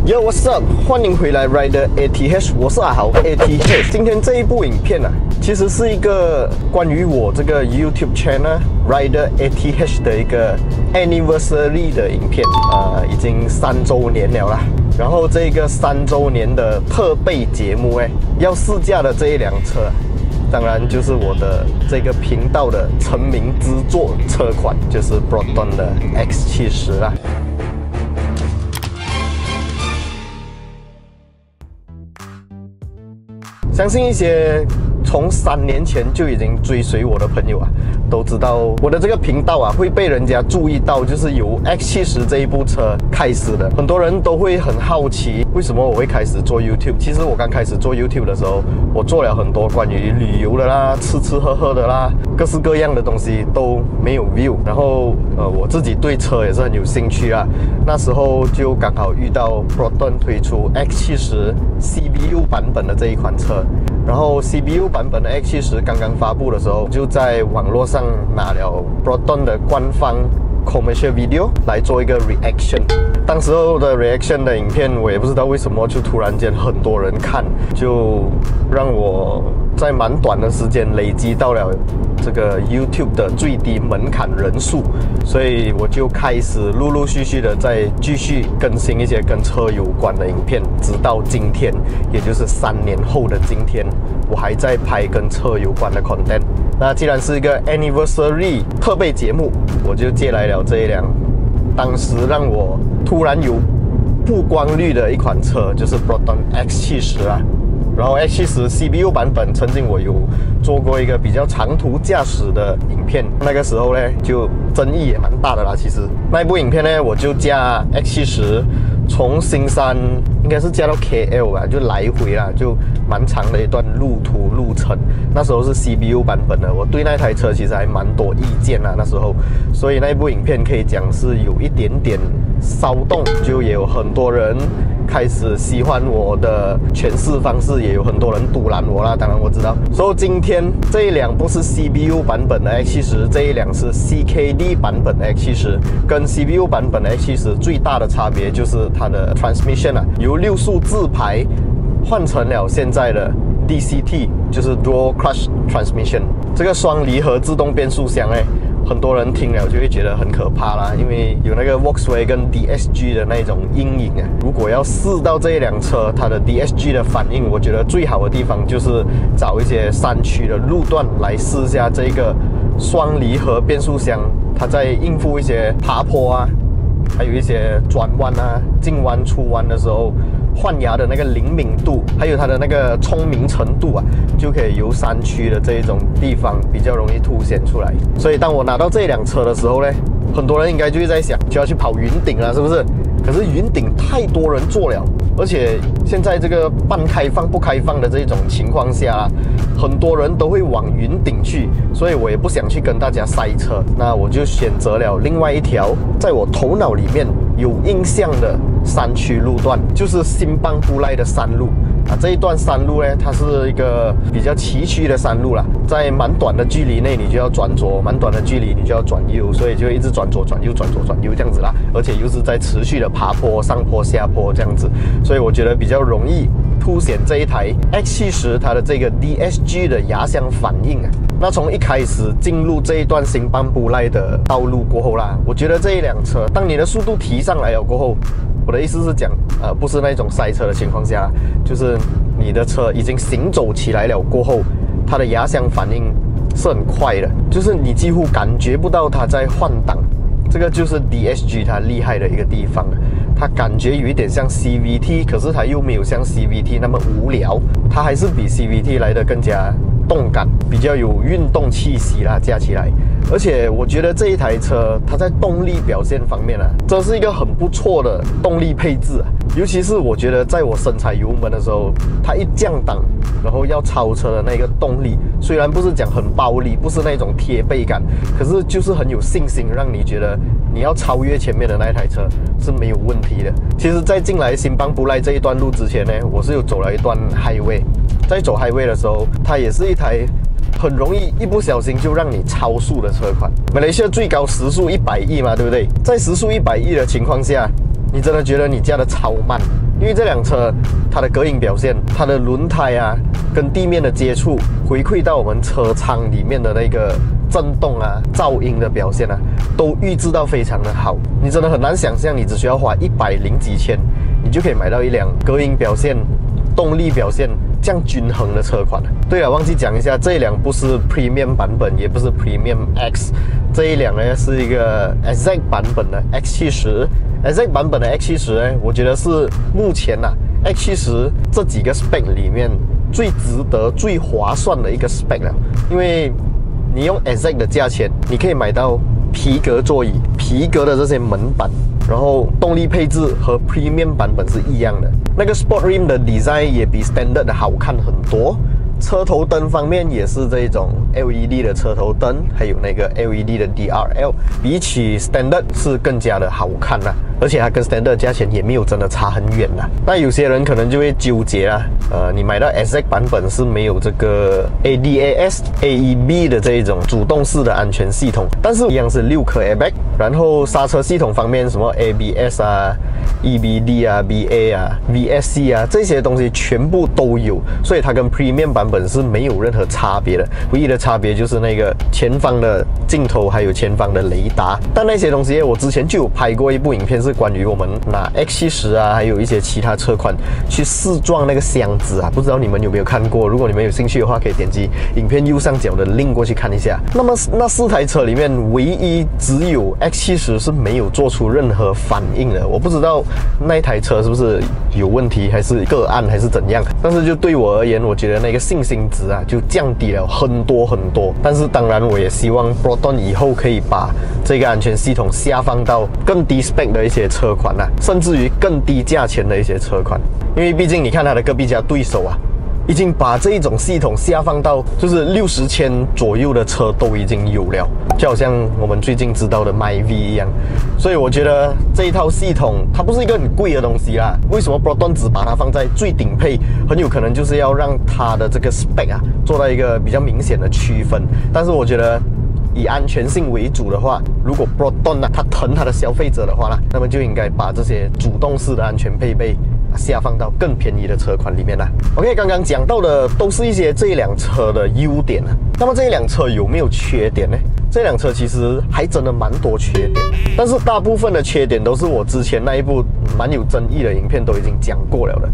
Yo, what's up？ 欢迎回来 Rider ATH， 我是阿豪 ATH。今天这一部影片啊，其实是一个关于我这个 YouTube channel Rider ATH 的一个 anniversary 的影片，已经3周年了啦。然后这个3周年的特备节目，要试驾的这一辆车，当然就是我的这个频道的成名之作车款，就是 Proton 的 X70啦。相信一些从3年前就已经追随我的朋友啊，都知道我的这个频道啊会被人家注意到，就是由 X70这一部车开始的。很多人都会很好奇，为什么我会开始做 YouTube。其实我刚开始做 YouTube 的时候，我做了很多关于旅游的啦、吃吃喝喝的啦，各式各样的东西都没有 view。然后我自己对车也是很有兴趣啊。那时候就刚好遇到 Proton 推出 X70 CBU 版本的这一款车。然后 CBU 版本的 X70刚刚发布的时候，就在网络上拿了 Proton 的官方 commercial video 来做一个 reaction。当时候的 reaction 的影片，我也不知道为什么就突然间很多人看，就让我在蛮短的时间累积到了这个 YouTube 的最低门槛人数，所以我就开始陆陆续续的再继续更新一些跟车有关的影片，直到今天，也就是3年后的今天，我还在拍跟车有关的 content。那既然是一个 anniversary 特备节目，我就借来了这一辆当时让我突然有曝光率的一款车，就是 Proton X70啊。然后 X70 CBU 版本，曾经我有做过一个比较长途驾驶的影片，那个时候呢就争议也蛮大的啦。其实那一部影片呢，我就驾 X70 从新山应该是驾到 KL 吧，就来回啦，就蛮长的一段路程。那时候是 CBU 版本的，我对那台车其实还蛮多意见啦，那时候，所以那一部影片可以讲是有一点点骚动，就也有很多人开始喜欢我的诠释方式，也有很多人阻拦我啦。当然我知道，所以今天这一辆不是 CBU 版本的 X70， 这一辆是 CKD 版本的 X70。跟 CBU 版本的 X70 最大的差别就是它的 transmission 啊，由6速自排换成了现在的 DCT， 就是 Dual Clutch Transmission。这个双离合自动变速箱很多人听了就会觉得很可怕啦，因为有那个 Volkswagen DSG 的那种阴影啊。如果要试到这一辆车它的 DSG 的反应，我觉得最好的地方就是找一些山区的路段来试一下这个双离合变速箱，它在应付一些爬坡啊，还有一些转弯啊、进弯出弯的时候，换牙的那个灵敏度，还有它的那个聪明程度啊，就可以由山区的这一种地方比较容易凸显出来。所以当我拿到这辆车的时候呢，很多人应该就会在想，就要去跑云顶了，是不是？可是云顶太多人做了，而且现在这个半开放不开放的这种情况下，很多人都会往云顶去，所以我也不想去跟大家塞车，那我就选择了另外一条在我头脑里面有印象的山区路段，就是新邦布赖的山路啊。这一段山路呢，它是一个比较崎岖的山路啦，在蛮短的距离内你就要转左，蛮短的距离你就要转右，所以就一直转左转右转左转右这样子啦，而且又是在持续的爬坡、上坡、下坡这样子，所以我觉得比较容易凸显这一台 X70 它的这个 DSG 的压箱反应啊。那从一开始进入这一段新邦布赖的道路过后啦，我觉得这一辆车，当你的速度提上来了过后，我的意思是讲，不是那种塞车的情况下，就是你的车已经行走起来了过后，它的压箱反应是很快的，就是你几乎感觉不到它在换挡。这个就是 DSG 它厉害的一个地方，它感觉有一点像 CVT， 可是它又没有像 CVT 那么无聊，它还是比 CVT 来的更加动感，比较有运动气息啦，加起来。而且我觉得这一台车它在动力表现方面啊，这是一个很不错的动力配置啊。尤其是我觉得在我深踩油门的时候，它一降档，然后要超车的那个动力，虽然不是讲很暴力，不是那种贴背感，可是就是很有信心，让你觉得你要超越前面的那一台车是没有问题的。其实在进来新邦布赖这一段路之前呢，我是有走了一段 highway， 在走 highway 的时候，它也是一台很容易一不小心就让你超速的车款。马来西亚最高时速110嘛，对不对？在时速110的情况下，你真的觉得你驾的超慢，因为这辆车它的隔音表现、它的轮胎啊跟地面的接触，回馈到我们车舱里面的那个震动啊、噪音的表现啊，都预制到非常的好。你真的很难想象，你只需要花100几千，你就可以买到一辆隔音表现、动力表现这样均衡的车款。对了，忘记讲一下，这一辆不是 Premium 版本，也不是 Premium X， 这一辆呢是一个 Exec 版本的 X70。Exec 版本的 X70呢，我觉得是目前X70这几个 spec 里面最值得、最划算的一个 spec 了。因为你用 Exec 的价钱，你可以买到皮革座椅、皮革的这些门板，然后动力配置和 Premium 版本是一样的。那个 Sport Rim 的 design 也比 Standard 的好看很多。车头灯方面也是这种 LED 的车头灯，还有那个 LED 的 DRL， 比起 Standard 是更加的好看啦。而且它跟 Standard 价钱也没有真的差很远啦。那有些人可能就会纠结啦，你买到 Exec 版本是没有这个 ADAS、AEB 的这一种主动式的安全系统，但是一样是6颗 airbag， 然后刹车系统方面什么 ABS 啊、EBD 啊、BA 啊、VSC 啊这些东西全部都有，所以它跟 Premium 版本是没有任何差别的，唯一的差别就是那个前方的镜头还有前方的雷达。但那些东西我之前就有拍过一部影片，是关于我们拿 X70啊，还有一些其他车款去试撞那个箱子啊，不知道你们有没有看过？如果你们有兴趣的话，可以点击影片右上角的 link 过去看一下。那么那4台车里面，唯一只有 X70是没有做出任何反应的。我不知道那台车是不是有问题，还是个案，还是怎样。但是就对我而言，我觉得那个信心值啊就降低了很多很多。但是当然，我也希望 Proton 以后可以把这个安全系统下放到更低 spec 的一些车款啊，甚至于更低价钱的一些车款。因为毕竟你看它的隔壁家对手啊，已经把这一种系统下放到就是60千左右的车都已经有了，就好像我们最近知道的 MyV 一样。所以我觉得这一套系统它不是一个很贵的东西啦。为什么 Proton 只把它放在最顶配？很有可能就是要让它的这个 spec 啊做到一个比较明显的区分。但是我觉得以安全性为主的话，如果 Proton 它疼它的消费者的话呢，那么就应该把这些主动式的安全配备下放到更便宜的车款里面啦。OK， 刚刚讲到的都是一些这一辆车的优点啊。那么这一辆车有没有缺点呢？这辆车其实还真的蛮多缺点，但是大部分的缺点都是我之前那一部蛮有争议的影片都已经讲过了的。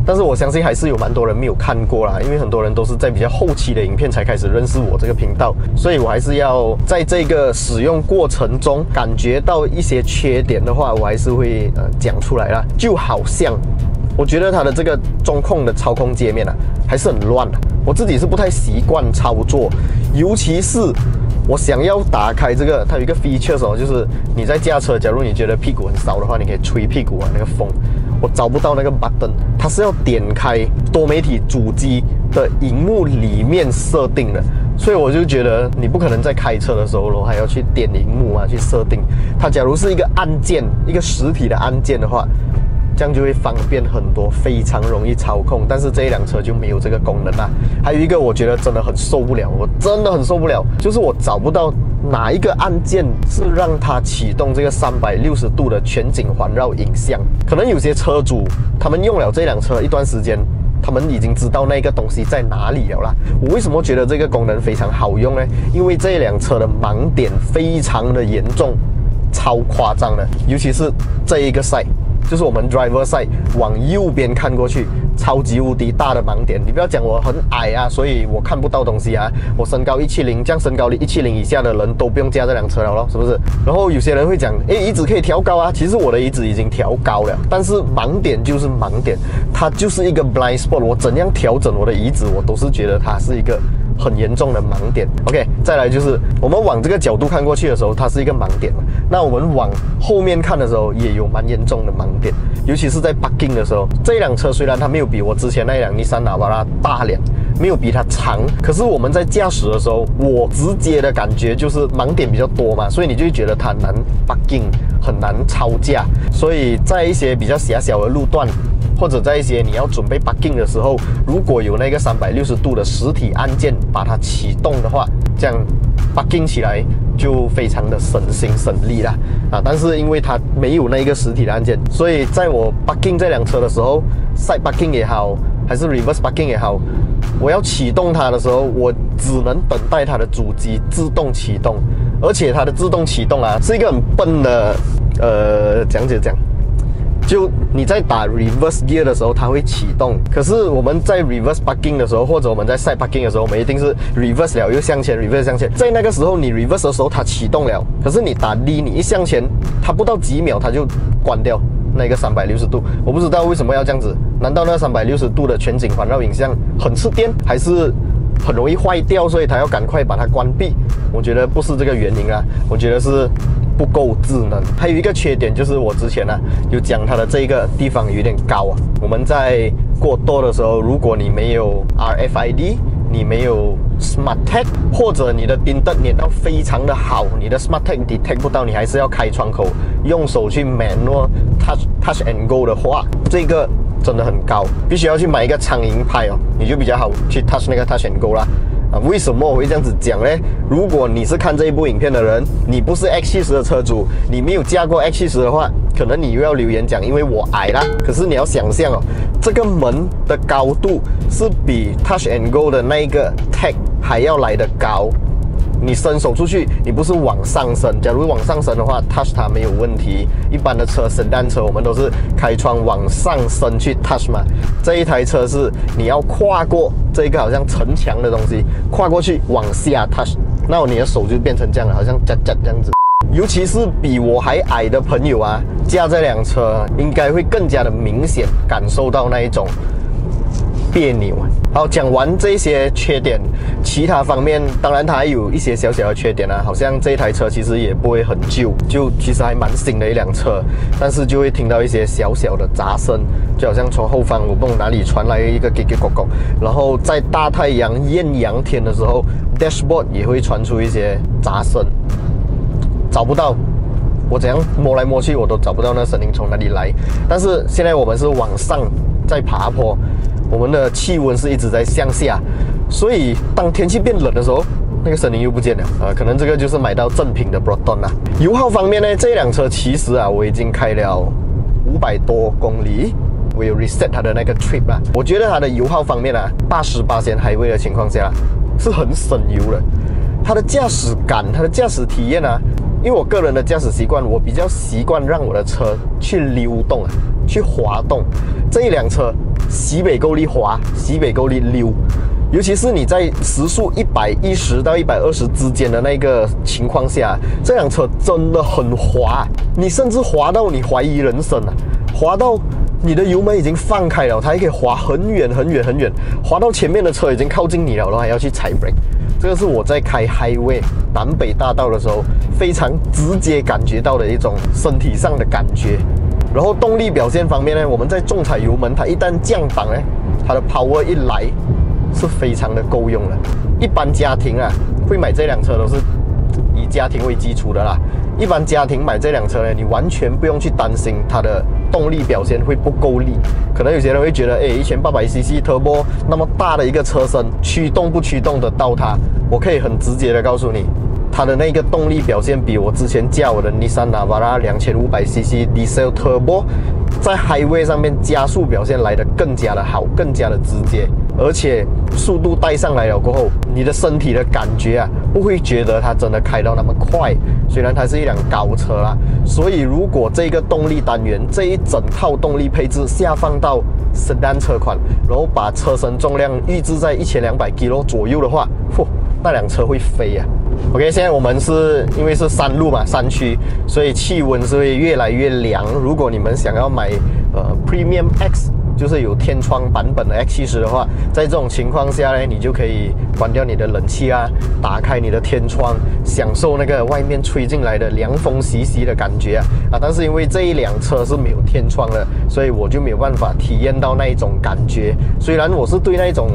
但是我相信还是有蛮多人没有看过啦，因为很多人都是在比较后期的影片才开始认识我这个频道，所以我还是要在这个使用过程中感觉到一些缺点的话，我还是会讲出来啦。就好像我觉得它的这个中控的操控界面啊还是很乱的，我自己是不太习惯操作，尤其是我想要打开这个，它有一个 feature 哦，就是你在驾车，假如你觉得屁股很骚的话，你可以吹屁股啊，那个风。我找不到那个 button， 它是要点开多媒体主机的荧幕里面设定的，所以我就觉得你不可能在开车的时候还要去点荧幕啊，去设定。它假如是一个按键，一个实体的按键的话，这样就会方便很多，非常容易操控。但是这一辆车就没有这个功能啦。还有一个我觉得真的很受不了，我真的很受不了，就是我找不到哪一个按键是让它启动这个360度的全景环绕影像。可能有些车主他们用了这辆车一段时间，他们已经知道那个东西在哪里了啦。我为什么觉得这个功能非常好用呢？因为这辆车的盲点非常的严重，超夸张的，尤其是这一个side，就是我们 driver side 往右边看过去，超级无敌大的盲点。你不要讲我很矮啊，所以我看不到东西啊。我身高170，这样身高170以下的人都不用驾这辆车了咯，是不是？然后有些人会讲，椅子可以调高啊。其实我的椅子已经调高了，但是盲点就是盲点，它就是一个 blind spot。我怎样调整我的椅子，我都是觉得它是一个很严重的盲点。OK， 再来就是我们往这个角度看过去的时候，它是一个盲点嘛。那我们往后面看的时候，也有蛮严重的盲点，尤其是在 parking 的时候。这一辆车虽然它没有比我之前那一辆Nissan Navara大辆，没有比它长，可是我们在驾驶的时候，我直接的感觉就是盲点比较多嘛，所以你就会觉得它难 parking， 很难超驾。所以在一些比较狭小的路段，或者在一些你要准备 parking 的时候，如果有那个360度的实体按键把它启动的话，这样 parking 起来就非常的省心省力啦但是因为它没有那个实体的按键，所以在我 parking 这辆车的时候 ，side parking 也好，还是 reverse parking 也好，我要启动它的时候，我只能等待它的主机自动启动，而且它的自动启动是一个很笨的讲。就你在打 reverse gear 的时候，它会启动。可是我们在 reverse parking 的时候，或者我们在 side parking 的时候，我们一定是 reverse 了又向前 ，reverse 向前。在那个时候，你 reverse 的时候它启动了，可是你打 D， 你一向前，它不到几秒它就关掉那个360度。我不知道为什么要这样子？难道那360度的全景环绕影像很吃电，还是很容易坏掉，所以它要赶快把它关闭？我觉得不是这个原因啦，我觉得是不够智能。还有一个缺点就是我之前有讲它的这个地方有点高我们在过道的时候，如果你没有 RFID， 你没有 Smart Tag， 或者你的叮灯粘到非常的好，你的 Smart Tag detect 不到，你还是要开窗口用手去 manual touch and go 的话，这个真的很高，必须要去买一个苍蝇拍你就比较好去 touch 那个 touch and go 啦。为什么我会这样子讲呢？如果你是看这一部影片的人，你不是 X70 的车主，你没有驾过 X70 的话，可能你又要留言讲，因为我矮啦。可是你要想象这个门的高度是比 Touch and Go 的那一个 tag 还要来得高。你伸手出去，你不是往上伸。假如往上伸的话 ，touch 它没有问题。一般的车，sedan车我们都是开窗往上伸去 touch 嘛。这一台车是你要跨过这个好像城墙的东西，跨过去往下 touch， 那你的手就变成这样了，好像这样子。尤其是比我还矮的朋友驾这辆车应该会更加的明显感受到那一种别扭好，讲完这些缺点，其他方面当然它还有一些小小的缺点好像这台车其实也不会很旧，就其实还蛮新的一辆车，但是就会听到一些小小的杂声，就好像从后方我不懂哪里传来一个叽叽咕咕，然后在大太阳艳阳天的时候 dashboard 也会传出一些杂声，找不到，我怎样摸来摸去我都找不到那声音从哪里来。但是现在我们是往上在爬坡，我们的气温是一直在向下，所以当天气变冷的时候，那个声音又不见了可能这个就是买到正品的 Proton 油耗方面呢，这辆车其实我已经开了500多公里，我有 reset 它的那个 trip 我觉得它的油耗方面80% highway 的情况下是很省油的。它的驾驶感，它的驾驶体验因为我个人的驾驶习惯，我比较习惯让我的车去溜动去滑动。这一辆车西北够力滑，西北够力溜，尤其是你在时速110到120之间的那个情况下，这辆车真的很滑，你甚至滑到你怀疑人生滑到你的油门已经放开了，它还可以滑很远很远很远，滑到前面的车已经靠近你了，然后还要去踩 brake。这个是我在开 highway 南北大道的时候非常直接感觉到的一种身体上的感觉。然后动力表现方面呢，我们在重踩油门，它一旦降档呢，它的 power 一来是非常的够用的。一般家庭会买这辆车都是以家庭为基础的啦。一般家庭买这辆车呢，你完全不用去担心它的动力表现会不够力。可能有些人会觉得1800cc turbo 那么大的一个车身，驱动不驱动得到它？我可以很直接的告诉你，它的那个动力表现比我之前驾我的 Nissan Navara 2500cc Diesel Turbo 在 highway 上面加速表现来得更加的好，更加的直接，而且速度带上来了过后，你的身体的感觉不会觉得它真的开到那么快。虽然它是一辆高车啦，所以如果这个动力单元这一整套动力配置下放到 sedan 车款，然后把车身重量预置在1200 kg 左右的话，那辆车会飞OK， 现在我们是因为是山路嘛，山区，所以气温是会越来越凉。如果你们想要买Premium X， 就是有天窗版本的 X70 的话，在这种情况下呢，你就可以关掉你的冷气打开你的天窗，享受那个外面吹进来的凉风习习的感觉但是因为这一辆车是没有天窗的，所以我就没有办法体验到那一种感觉。虽然我是对那种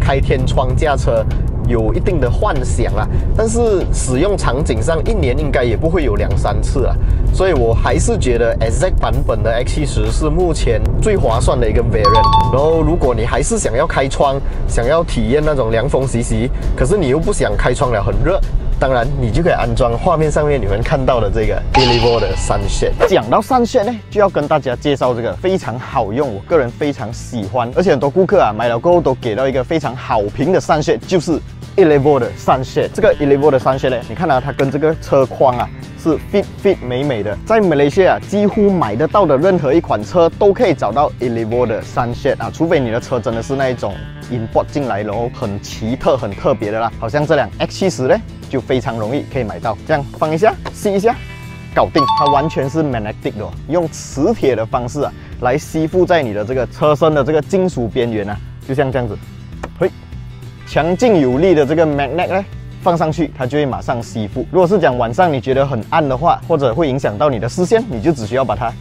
开天窗驾车有一定的幻想但是使用场景上一年应该也不会有2-3次所以我还是觉得 Exact 版本的 X70 是目前最划算的一个 variant。然后如果你还是想要开窗，想要体验那种凉风习习，可是你又不想开窗了很热，当然你就可以安装画面上面你们看到的这个 Elevo 的 Sunshade。讲到 Sunshade 呢，就要跟大家介绍这个非常好用，我个人非常喜欢，而且很多顾客啊买了过后都给到一个非常好评的 Sunshade， 就是 Elevo 的 Sunshade。这个 Elevo 的 Sunshade 呢，你看啊，它跟这个车框啊是 fit 美美的，在马来西亚几乎买得到的任何一款车都可以找到 Elevo 的 Sunshade 啊，除非你的车真的是那一种 import 进来然后很奇特很特别的啦，好像这辆 X70呢就非常容易可以买到，这样放一下吸一下搞定。它完全是 magnetic 的，用磁铁的方式啊来吸附在你的这个车身的这个金属边缘啊，就像这样子，嘿，强劲有力的这个 magnet 呢放上去，它就会马上吸附。如果是讲晚上你觉得很暗的话，或者会影响到你的视线，你就只需要把它，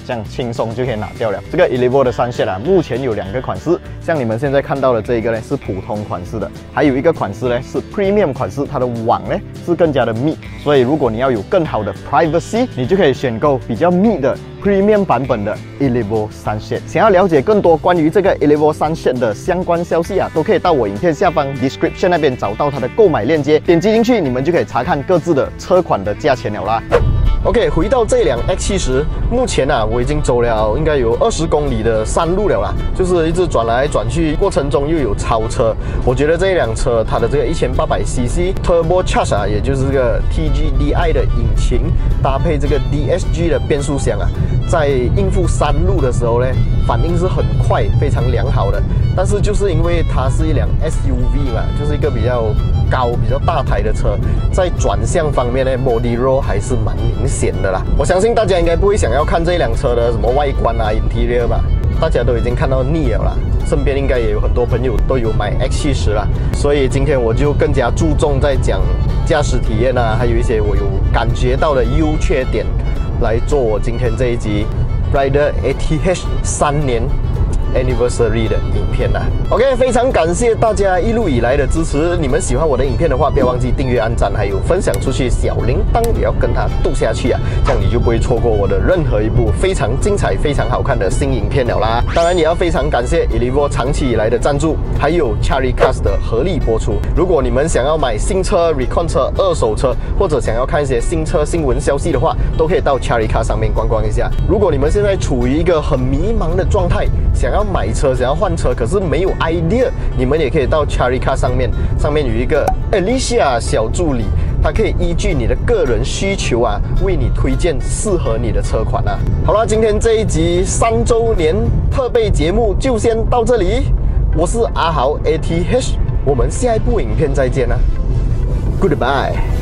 这样轻松就可以拿掉了。这个 Elevo 的Sunshade啊，目前有2个款式，像你们现在看到的这一个呢是普通款式的，还有一个款式呢是 Premium 款式，它的网呢是更加的密，所以如果你要有更好的 privacy， 你就可以选购比较密的 Premium 版本的 Elevo Sunshade。想要了解更多关于这个 Elevo Sunshade 的相关消息啊，都可以到我影片下方 description 那边找到它的购买链接，点击进去你们就可以查看各自的车款的价钱了啦。OK， 回到这辆 X70， 目前啊，我已经走了应该有20公里的山路了啦，就是一直转来转去，过程中又有超车。我觉得这一辆车它的这个1800cc Turbo Charge 啊，也就是这个 TGDI 的引擎，搭配这个 DSG 的变速箱啊，在应付山路的时候呢，反应是很快，非常良好的。但是就是因为它是一辆 SUV 嘛，就是一个比较高、比较大台的车，在转向方面呢 ，body roll 还是蛮明显的啦。我相信大家应该不会想要看这辆车的什么外观啊、interior 吧，大家都已经看到腻了啦。身边应该也有很多朋友都有买 X70啦，所以今天我就更加注重在讲驾驶体验啊，还有一些我有感觉到的优缺点，来做我今天这一集 Rider ATH 3年 Anniversary 的影片啦。OK， 非常感谢大家一路以来的支持。你们喜欢我的影片的话，不要忘记订阅、按赞，还有分享出去，小铃铛也要跟它剁下去啊，这样你就不会错过我的任何一部非常精彩、非常好看的新影片了啦。当然，也要非常感谢 Elevo 长期以来的赞助，还有 Charicast 的合力播出。如果你们想要买新车、Recon 车、二手车，或者想要看一些新车新闻消息的话，都可以到 Charicast 上面逛逛一下。如果你们现在处于一个很迷茫的状态，想要买车、想要换车，可是没有 idea， 你们也可以到 Charicast 上面有一个 Alicia 小助理，它可以依据你的个人需求啊，为你推荐适合你的车款啊。好了，今天这一集3周年特备节目就先到这里，我是阿豪 ATH， 我们下一部影片再见啦 ，Goodbye。